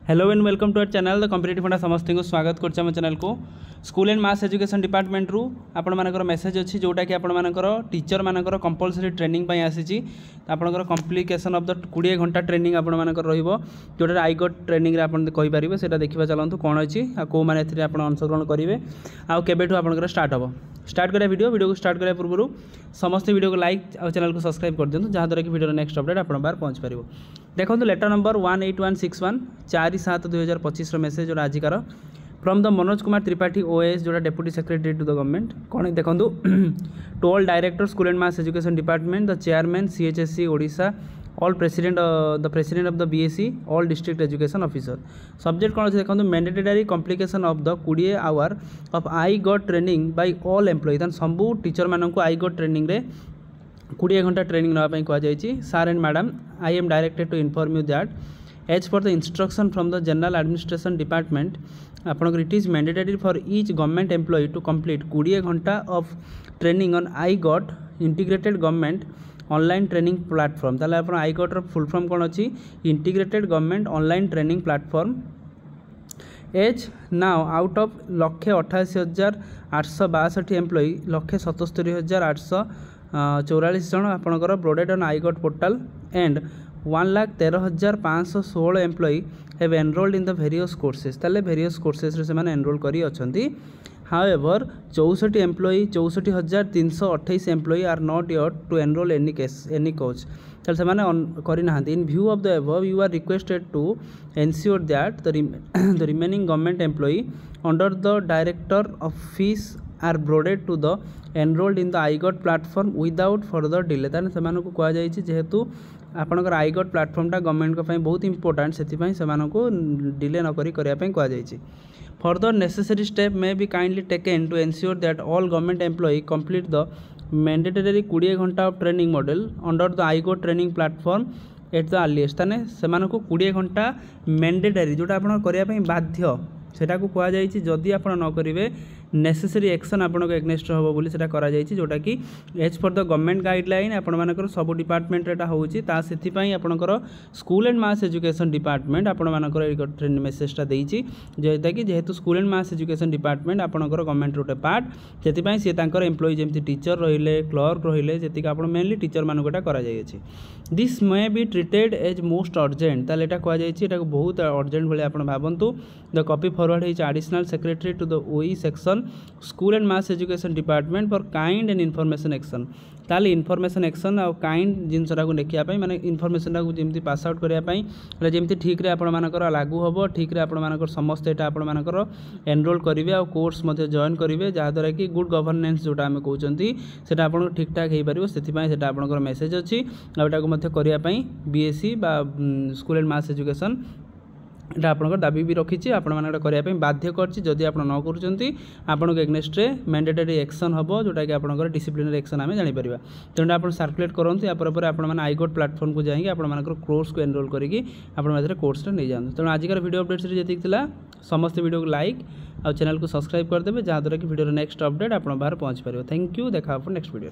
Hello and welcome to our channel the competitive funda समस्त को स्वागत करछे हम चैनल को school and mass education department रु आपण मानकर मेसेज अच्छी जोटा कि आपण मानकर टीचर मानकर कंपलसरी ट्रेनिंग पई आसीची आपनकर कॉम्प्लिकेशन ऑफ द 20 घंटा ट्रेनिंग आपण मानकर रहिबो जोटा आई गॉट ट्रेनिंग रे आपण कहि परिबे सेटा देखिबा चलंतु कोन अछि आ को माने एथिरे आपण अंशग्रहण करिवे आ केबेठु आपनकर स्टार्ट हबो स्टार्ट करिया वीडियो को स्टार्ट करिया पूर्व समस्त वीडियो को लाइक और चैनल को सब्सक्राइब कर दियंतु जहाँ द्वारा कि वीडियो नेक्स्ट अपडेट आपण बार पहुँच पारिबो। देखो लेटर नंबर 18161 4/7/2025 मेसेज और आजिकार from the Manoj Kumar Tripathi OS जोड़ा deputy secretary to the government कौन देखो to all director school and mass education department the chairman CHSC Odisha all president the president of the BSc all district education officer subject कौन अच्छे देखो mandatory complication of the 20 hour of I got training by all employee तान सबू teacher मानक I got training रे 20 घंटा training नापी कहुई sir and madam I am directed to inform you that as per the instruction from the general administration department आपन it is mandatory for each government employee to complete 20 ghanta of training on iGOT integrated government online training platform ताले आपन iGOT रो full form कौन अच्छी integrated government online training platform as now out of 1,88,862 employee 1,77,844 जन आपणकर boarded on I got portal and 1,13,516 employee have enrolled in the various courses ताले various courses रे से एनरोल करी अछंती however 64 employee 64,328 employee are not yet to enrol any course ताले से करना in view of the above you are requested to ensure that the remaining government employee under the director office are boarded to the enrolled in the iGOT platform without further delay ताने से कहुई जेहेतु आपणकर I got प्लेटफॉर्मटा government को बहुत important से delay नकरी कहुई further necessary step may be kindly taken to ensure that all government employee complete the mandatory 20 ghanta of training model under the I got training platform at the earliest ताने से 20 घंटा mandatory जोटा आप करने बाध्य सेटा को कहुई जदि आप न करेंगे नेसेसरी एक्शन आपन एग्नेस्ट हम बोली जोटा कि as per the government guideline आपर सब डिपार्टमेंट एटा होची ता सेथिपई आपनकर school and mass education department आपन मेसेजटा देइची जेता कि जेहेतु school and mass education department आपनकर गवर्नमेंट रोटे पार्ट सेथिपई से तांकर एम्प्लॉई जेमती टीचर रहिले क्लर्क रहिले जेतिक आपन मेनली टीचर मानकटा करा जायछि this may be treated as most urgent ताले एटा कहा जायछि एटा बहुत अर्जेंट भले आपन भाबंतु द कॉपी फॉरवर्ड है additional secretary to the OE section school and mass education department for kind and information action ताले इनफॉरमेशन एक्शन आ काइंड जिनसटा को देखिया माने इनफॉरमेशन को जेमती पास आउट करिया जेमती ठीक रे आपण मानकर लागू हबो ठीक रे आपण मानकर समस्त एटा आपण मानकर एनरोल करिवे आ कोर्स मध्ये जॉइन करिवे जहा द्वारा कि गुड गवर्नेंस जोटा हम कहउचंती सेटा आपण ठीक ठाक हे परिबो सेति पई सेटा आपनकर मेसेज अछि आ एटा को मध्ये करिया BSc बा स्कूल एंड मास एजुकेशन एटा आपनकर दाबी भी रखी आपण मानकटा करिया बाध्य करछि जदि आपण न करूचंती आपण को एग्नेस्ट रे मैंडेटरी एक्शन हबो जोटा कि आपनकर डिसिप्लिनरी एक्शन आमे जानि परिबा तेणु आपण सर्कुलेट करंतु या पर आपण माने आई गॉट प्लेटफॉर्म को जाइए आपण मानकर कोर्स को एनरोल करिकि आपण माने कोर्स रे नै जान तेणु आजिकार वीडियो अपडेट्स रे जतिक थिला समस्त वीडियो को लाइक और चैनल को सब्सक्राइब कर देबे जहाँ द्वारा कि वीडियो नेक्स्ट अपडेट आपण बाहर पहुँच पारिबो। थैंक यू देखा नेक्स्ट वीडियो।